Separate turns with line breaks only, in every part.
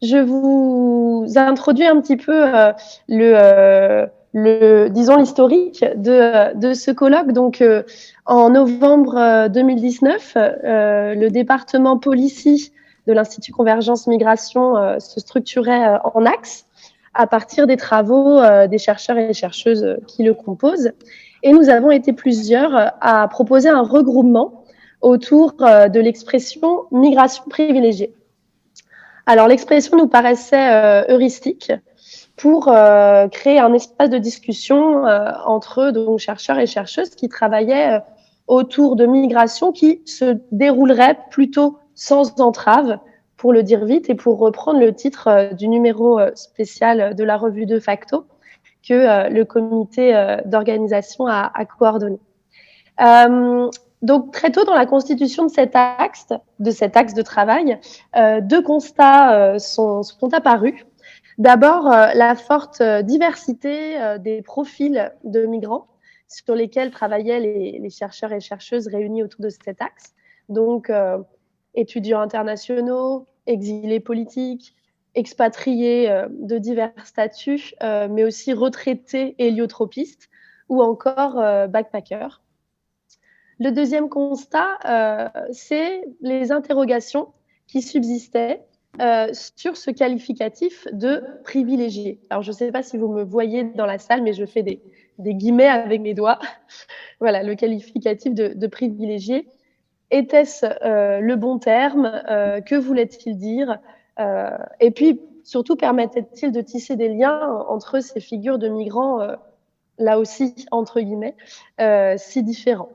Je vous introduis un petit peu disons l'historique de ce colloque. Donc, en novembre 2019, le département Policy de l'Institut Convergence Migration se structurait en axe à partir des travaux des chercheurs et chercheuses qui le composent. Et nous avons été plusieurs à proposer un regroupement autour de l'expression migration privilégiée. Alors, l'expression nous paraissait heuristique pour créer un espace de discussion entre donc, chercheurs et chercheuses qui travaillaient autour de migration qui se déroulerait plutôt sans entrave, pour le dire vite, et pour reprendre le titre du numéro spécial de la revue De Facto que le comité d'organisation a coordonné. Donc, très tôt dans la constitution de cet axe de travail, deux constats sont apparus. D'abord, la forte diversité des profils de migrants sur lesquels travaillaient les chercheurs et chercheuses réunis autour de cet axe. Donc, étudiants internationaux, exilés politiques, expatriés de divers statuts, mais aussi retraités héliotropistes ou encore backpackers. Le deuxième constat, c'est les interrogations qui subsistaient sur ce qualificatif de privilégié. Alors, je ne sais pas si vous me voyez dans la salle, mais je fais des guillemets avec mes doigts. Voilà, le qualificatif de privilégié. Était-ce le bon terme? Que voulait-il dire? Et puis, surtout, permettait-il de tisser des liens entre ces figures de migrants, là aussi, entre guillemets, si différents?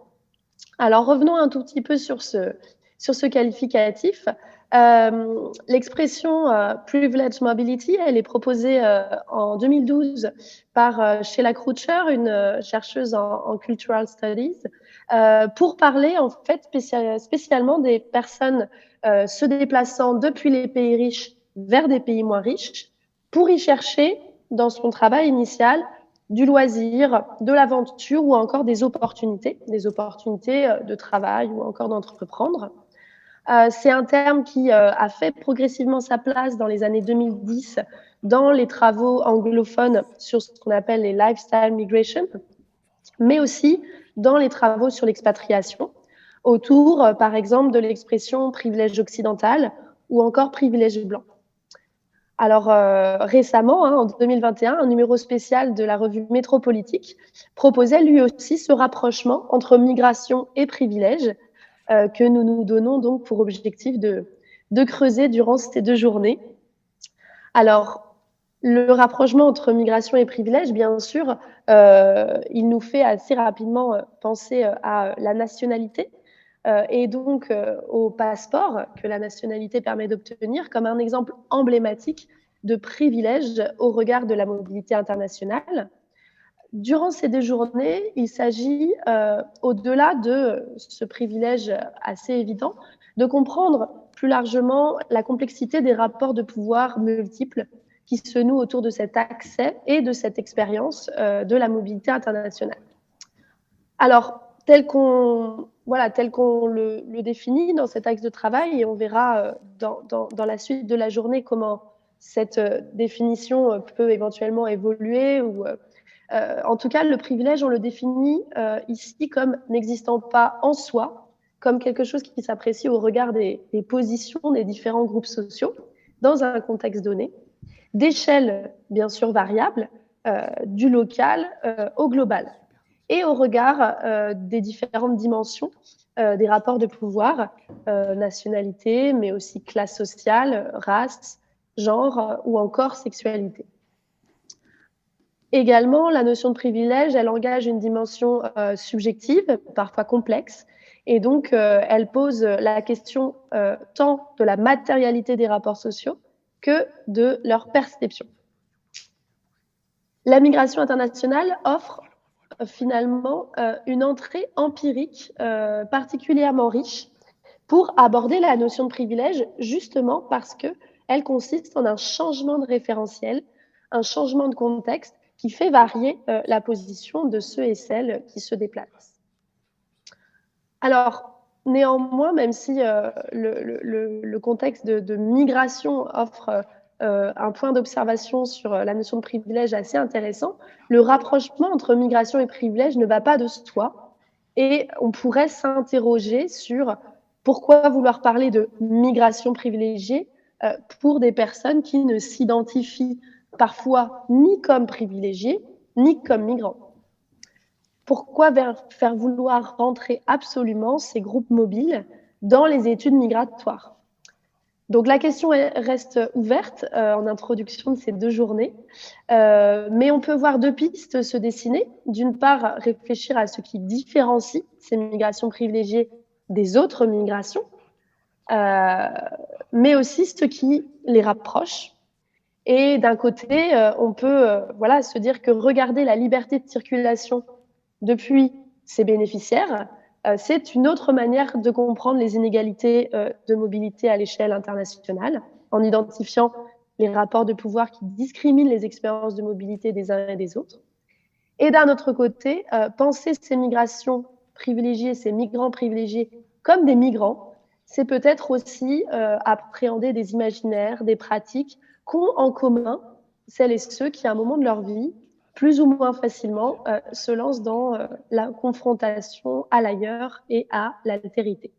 Alors, revenons un tout petit peu sur ce qualificatif. L'expression privileged mobility, elle est proposée en 2012 par Sheila Croucher, une chercheuse en cultural studies, pour parler en fait spécialement des personnes se déplaçant depuis les pays riches vers des pays moins riches pour y chercher, dans son travail initial, du loisir, de l'aventure ou encore des opportunités de travail ou encore d'entreprendre. C'est un terme qui a fait progressivement sa place dans les années 2010 dans les travaux anglophones sur ce qu'on appelle les lifestyle migration, mais aussi dans les travaux sur l'expatriation, autour, par exemple, de l'expression privilège occidental ou encore privilège blanc. Alors récemment, en 2021, un numéro spécial de la revue Métropolitique proposait lui aussi ce rapprochement entre migration et privilège que nous nous donnons donc pour objectif de creuser durant ces 2 journées. Alors, le rapprochement entre migration et privilège, bien sûr, il nous fait assez rapidement penser à la nationalité et donc au passeport que la nationalité permet d'obtenir comme un exemple emblématique de privilège au regard de la mobilité internationale. Durant ces 2 journées, il s'agit, au-delà de ce privilège assez évident, de comprendre plus largement la complexité des rapports de pouvoir multiples qui se nouent autour de cet accès et de cette expérience de la mobilité internationale. Alors, tel qu'on le définit dans cet axe de travail, et on verra dans la suite de la journée comment cette définition peut éventuellement évoluer ou en tout cas, le privilège, on le définit ici comme n'existant pas en soi, comme quelque chose qui s'apprécie au regard des positions des différents groupes sociaux dans un contexte donné, d'échelle bien sûr variable, du local au global, et au regard des différentes dimensions des rapports de pouvoir, nationalité, mais aussi classe sociale, race, genre ou encore sexualité. Également, la notion de privilège, elle engage une dimension subjective, parfois complexe, et donc elle pose la question tant de la matérialité des rapports sociaux que de leur perception. La migration internationale offre finalement une entrée empirique particulièrement riche pour aborder la notion de privilège, justement parce qu'elle consiste en un changement de référentiel, un changement de contexte qui fait varier la position de ceux et celles qui se déplacent. Alors, néanmoins, même si le contexte de migration offre un point d'observation sur la notion de privilège assez intéressant. Le rapprochement entre migration et privilège ne va pas de soi et on pourrait s'interroger sur pourquoi vouloir parler de migration privilégiée pour des personnes qui ne s'identifient parfois ni comme privilégiées, ni comme migrants. Pourquoi faire vouloir rentrer absolument ces groupes mobiles dans les études migratoires? Donc la question reste ouverte en introduction de ces 2 journées, mais on peut voir 2 pistes se dessiner. D'une part, réfléchir à ce qui différencie ces migrations privilégiées des autres migrations, mais aussi ce qui les rapproche. Et d'un côté, on peut voilà, se dire que regarder la liberté de circulation depuis ses bénéficiaires, c'est une autre manière de comprendre les inégalités de mobilité à l'échelle internationale, en identifiant les rapports de pouvoir qui discriminent les expériences de mobilité des uns et des autres. Et d'un autre côté, penser ces migrations privilégiées, ces migrants privilégiés comme des migrants, c'est peut-être aussi appréhender des imaginaires, des pratiques qu'ont en commun celles et ceux qui, à un moment de leur vie, plus ou moins facilement, se lancent dans la confrontation à l'ailleurs et à l'altérité.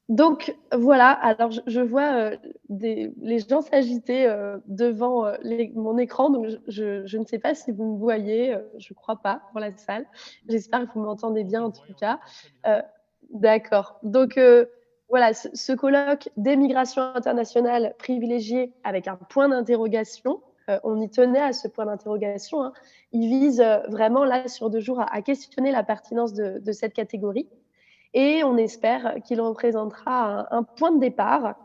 Donc voilà, alors je vois les gens s'agiter devant mon écran, donc je ne sais pas si vous me voyez, je ne crois pas pour la salle. J'espère que vous m'entendez bien en tout cas. D'accord. Donc voilà, ce colloque des migrations internationales privilégiées avec un point d'interrogation, on y tenait à ce point d'interrogation, hein. Il vise vraiment là sur 2 jours à questionner la pertinence de cette catégorie. Et on espère qu'il représentera un point de départ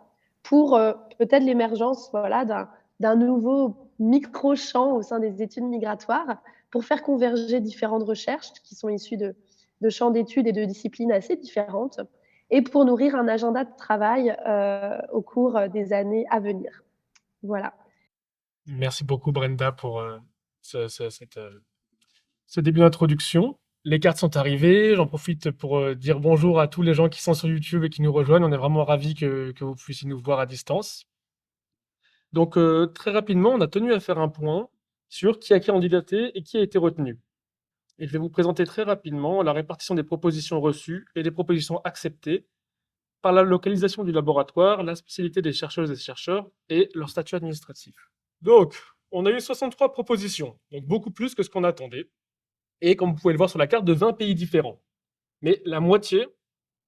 pour peut-être l'émergence voilà, d'un nouveau micro-champ au sein des études migratoires pour faire converger différentes recherches qui sont issues de champs d'études et de disciplines assez différentes et pour nourrir un agenda de travail au cours des années à venir. Voilà.
Merci beaucoup, Brenda, pour ce début d'introduction. Les cartes sont arrivées. J'en profite pour dire bonjour à tous les gens qui sont sur YouTube et qui nous rejoignent. On est vraiment ravis que vous puissiez nous voir à distance. Donc, très rapidement, on a tenu à faire un point sur qui a candidaté et qui a été retenu. Et je vais vous présenter très rapidement la répartition des propositions reçues et des propositions acceptées par la localisation du laboratoire, la spécialité des chercheuses et chercheurs et leur statut administratif. Donc, on a eu 63 propositions, donc beaucoup plus que ce qu'on attendait. Et comme vous pouvez le voir sur la carte, de 20 pays différents. Mais la moitié,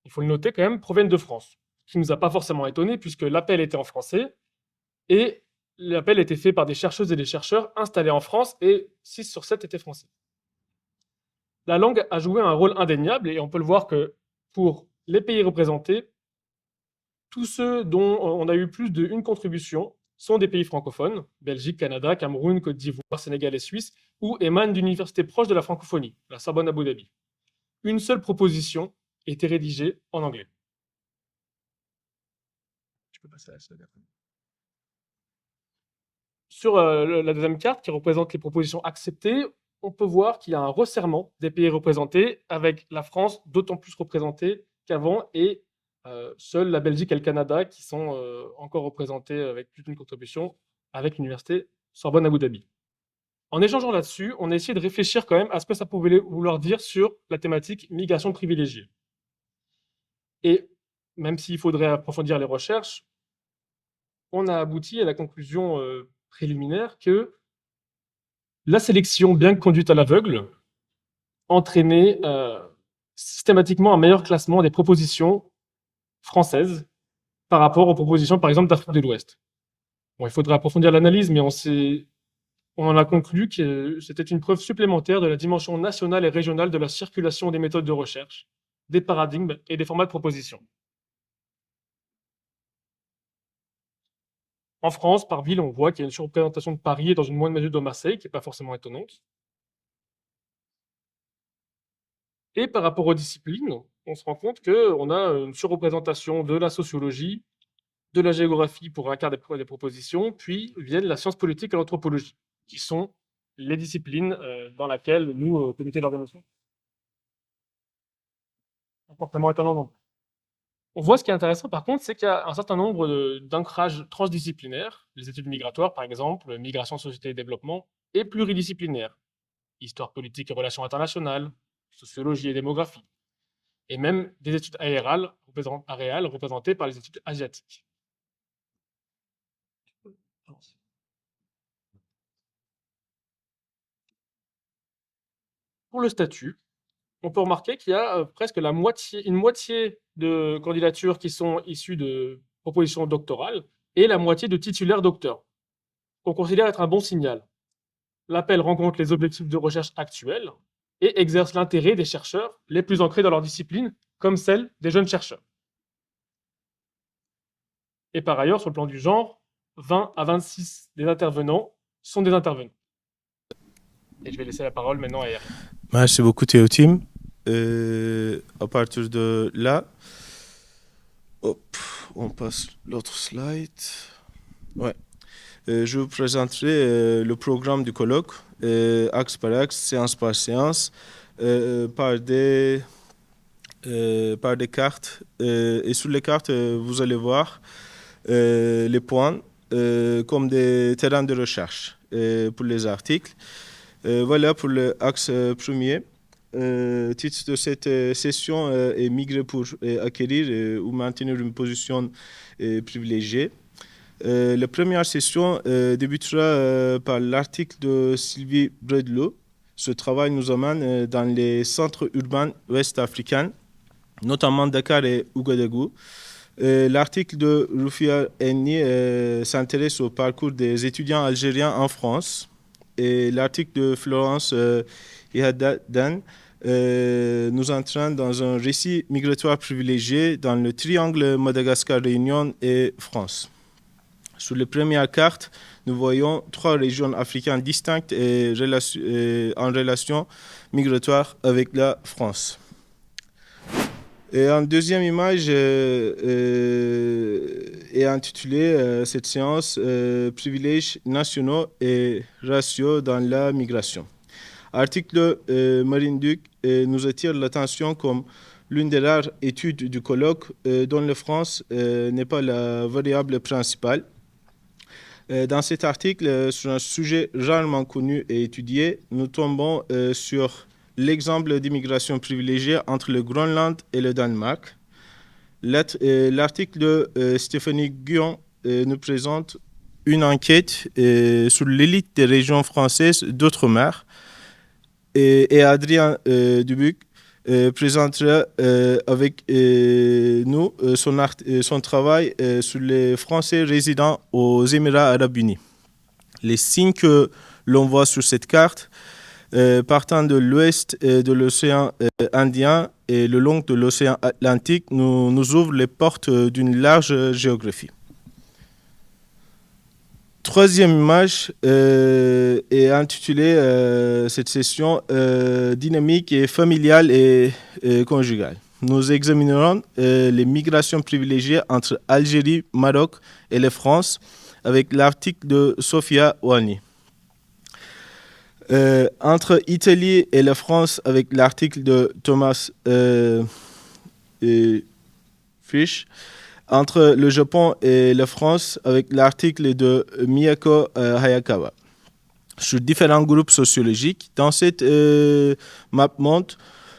il faut le noter quand même, proviennent de France. Ce qui ne nous a pas forcément étonné puisque l'appel était en français et l'appel était fait par des chercheuses et des chercheurs installés en France et 6 sur 7 étaient français. La langue a joué un rôle indéniable et on peut le voir que pour les pays représentés, tous ceux dont on a eu plus d'une contribution sont des pays francophones, Belgique, Canada, Cameroun, Côte d'Ivoire, Sénégal et Suisse, ou émanent d'universités proches de la francophonie, la Sorbonne Abu Dhabi. Une seule proposition était rédigée en anglais. Je peux passer à la slide après. Sur la deuxième carte, qui représente les propositions acceptées, on peut voir qu'il y a un resserrement des pays représentés, avec la France d'autant plus représentée qu'avant, et seuls la Belgique et le Canada qui sont encore représentés avec plus d'une contribution, avec l'université Sorbonne Abu Dhabi. En échangeant là-dessus, on a essayé de réfléchir quand même à ce que ça pouvait vouloir dire sur la thématique migration privilégiée. Et même s'il faudrait approfondir les recherches, on a abouti à la conclusion préliminaire que la sélection, bien que conduite à l'aveugle, entraînait systématiquement un meilleur classement des propositions françaises par rapport aux propositions, par exemple, d'Afrique de l'Ouest. Bon, il faudrait approfondir l'analyse, mais on en a conclu que c'était une preuve supplémentaire de la dimension nationale et régionale de la circulation des méthodes de recherche, des paradigmes et des formats de proposition. En France, par ville, on voit qu'il y a une surreprésentation de Paris et dans une moindre mesure de Marseille, qui n'est pas forcément étonnante. Et par rapport aux disciplines, on se rend compte qu'on a une surreprésentation de la sociologie, de la géographie pour un quart des propositions, puis viennent la science politique et l'anthropologie, qui sont les disciplines dans lesquelles nous, comité d'organisation, pas forcément étonnant non plus. On voit ce qui est intéressant par contre, c'est qu'il y a un certain nombre d'ancrages transdisciplinaires, les études migratoires par exemple, migration, société et développement, et pluridisciplinaires, histoire politique et relations internationales, sociologie et démographie, et même des études aérales représentées par les études asiatiques. Pour le statut, on peut remarquer qu'il y a presque une moitié de candidatures qui sont issues de propositions doctorales et la moitié de titulaires docteurs, qu'on considère être un bon signal. L'appel rencontre les objectifs de recherche actuels et exerce l'intérêt des chercheurs les plus ancrés dans leur discipline, comme celle des jeunes chercheurs. Et par ailleurs, sur le plan du genre, 20 à 26 des intervenants sont des intervenants. Et je vais laisser la parole maintenant à Eric.
Merci beaucoup Théotime. À partir de là, on passe l'autre slide. Ouais. Je vous présenterai le programme du colloque, axe par axe, séance par séance, par des cartes. Et sur les cartes, vous allez voir les points comme des terrains de recherche pour les articles. Voilà pour l'axe premier. Titre de cette session est migrer pour acquérir ou maintenir une position privilégiée. La première session débutera par l'article de Sylvie Bredlo. Ce travail nous amène dans les centres urbains ouest-africains, notamment Dakar et Ouagadougou. L'article de Rufia Enni s'intéresse au parcours des étudiants algériens en France. Et l'article de Florence Ihaddan nous entraîne dans un récit migratoire privilégié dans le triangle Madagascar-Réunion et France. Sur les premières cartes, nous voyons 3 régions africaines distinctes et en relation migratoire avec la France. Et en deuxième image est intitulée cette séance Privilèges nationaux et ratios dans la migration. Article Marine Duc nous attire l'attention comme l'une des rares études du colloque dont la France n'est pas la variable principale. Dans cet article, sur un sujet rarement connu et étudié, nous tombons sur l'exemple d'immigration privilégiée entre le Groenland et le Danemark. L'article de Stéphanie Guyon nous présente une enquête sur l'élite des régions françaises d'outre-mer. Et Adrien Dubuc présentera avec nous son travail sur les Français résidant aux Émirats arabes unis. Les signes que l'on voit sur cette carte, partant de l'ouest de l'océan Indien et le long de l'océan Atlantique, nous ouvrent les portes d'une large géographie. Troisième image est intitulée cette session dynamique et familiale et conjugale. Nous examinerons les migrations privilégiées entre Algérie, Maroc et la France avec l'article de Sofia Ouani. Entre Italie et la France avec l'article de Thomas Fish. Entre le Japon et la France avec l'article de Miyako Hayakawa. Sur différents groupes sociologiques, dans cette map-monde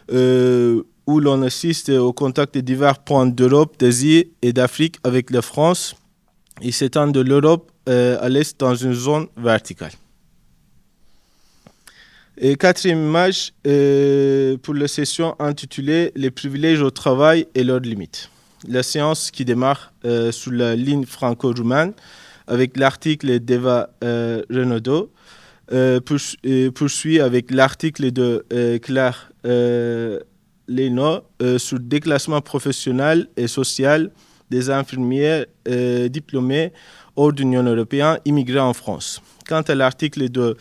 où l'on assiste au contact de divers points d'Europe, d'Asie et d'Afrique avec la France, il s'étend de l'Europe à l'est dans une zone verticale. Et quatrième image pour la session intitulée « Les privilèges au travail et leurs limites ». La séance qui démarre sur la ligne franco-roumaine avec l'article d'Eva Renaudot poursuit avec l'article de Claire Leno sur le déclassement professionnel et social des infirmières diplômées hors de l'Union européenne immigrées en France. Quant à l'article de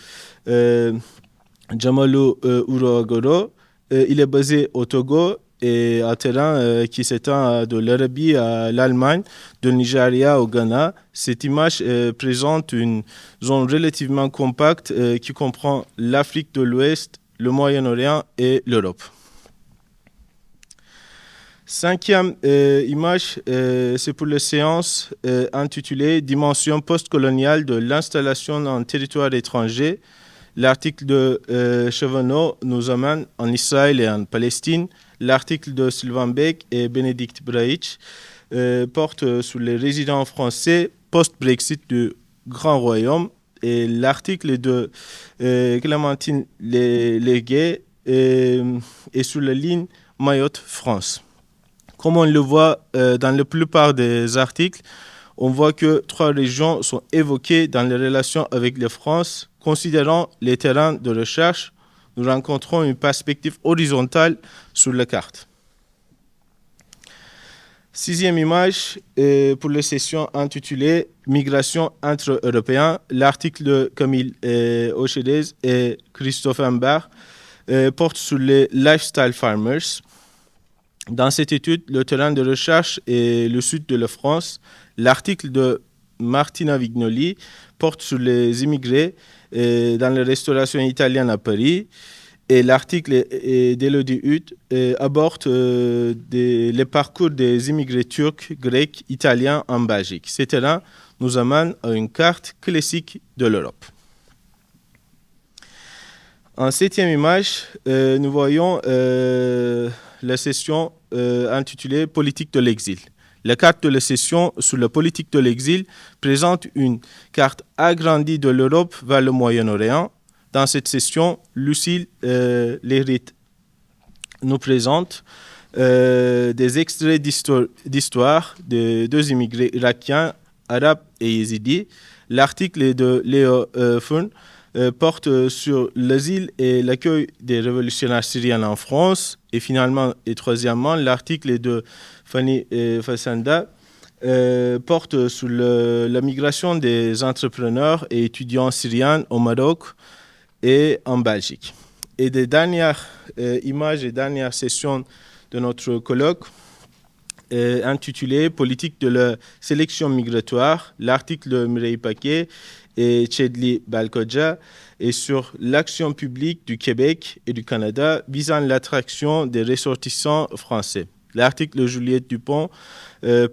Jamalou Ouroagoro, il est basé au Togo et un terrain qui s'étend de l'Arabie à l'Allemagne, de Nigeria au Ghana. Cette image présente une zone relativement compacte qui comprend l'Afrique de l'Ouest, le Moyen-Orient et l'Europe. Cinquième image, c'est pour la séance intitulée Dimension postcoloniale de l'installation en territoire étranger. L'article de Chevonneau nous amène en Israël et en Palestine. L'article de Sylvain Beck et Bénédicte Braich porte sur les résidents français post-Brexit du Grand Royaume. Et l'article de Clémentine Légué est sur la ligne Mayotte-France. Comme on le voit dans la plupart des articles, on voit que 3 régions sont évoquées dans les relations avec la France. Considérant les terrains de recherche, nous rencontrons une perspective horizontale sur la carte. 6e image pour la session intitulée Migration entre Européens. L'article de Camille Ochedez et Christophe Imbert porte sur les lifestyle farmers. Dans cette étude, le terrain de recherche est le sud de la France. L'article de Martina Vignoli porte sur les immigrés dans la restauration italienne à Paris. Et l'article d'Élodie Huth aborde les parcours des immigrés turcs, grecs, italiens en Belgique. Ce terrain nous amène à une carte classique de l'Europe. En 7e image, nous voyons la session intitulée Politique de l'exil. La carte de la session sur la politique de l'exil présente une carte agrandie de l'Europe vers le Moyen-Orient. Dans cette session, Lucille Lérite nous présente des extraits d'histoire de 2 immigrés irakiens, arabes et yézidis. L'article de Léo Furn porte sur l'asile et l'accueil des révolutionnaires syriens en France. Et finalement, et troisièmement, l'article de Fanny Fassanda porte sur la migration des entrepreneurs et étudiants syriens au Maroc et en Belgique. Et des dernières images et dernières sessions de notre colloque intitulée Politique de la sélection migratoire, l'article de Mireille Paquet et Chedli Balkodja est sur l'action publique du Québec et du Canada visant l'attraction des ressortissants français. L'article de Juliette Dupont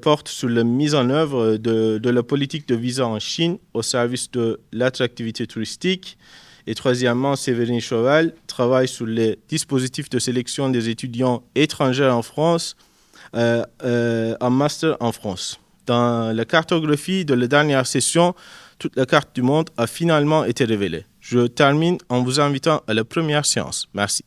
porte sur la mise en œuvre de la politique de visa en Chine au service de l'attractivité touristique. Et troisièmement, Séverine Chauvel travaille sur les dispositifs de sélection des étudiants étrangers en France, en master en France. Dans la cartographie de la dernière session, toute la carte du monde a finalement été révélée. Je termine en vous invitant à la première séance. Merci.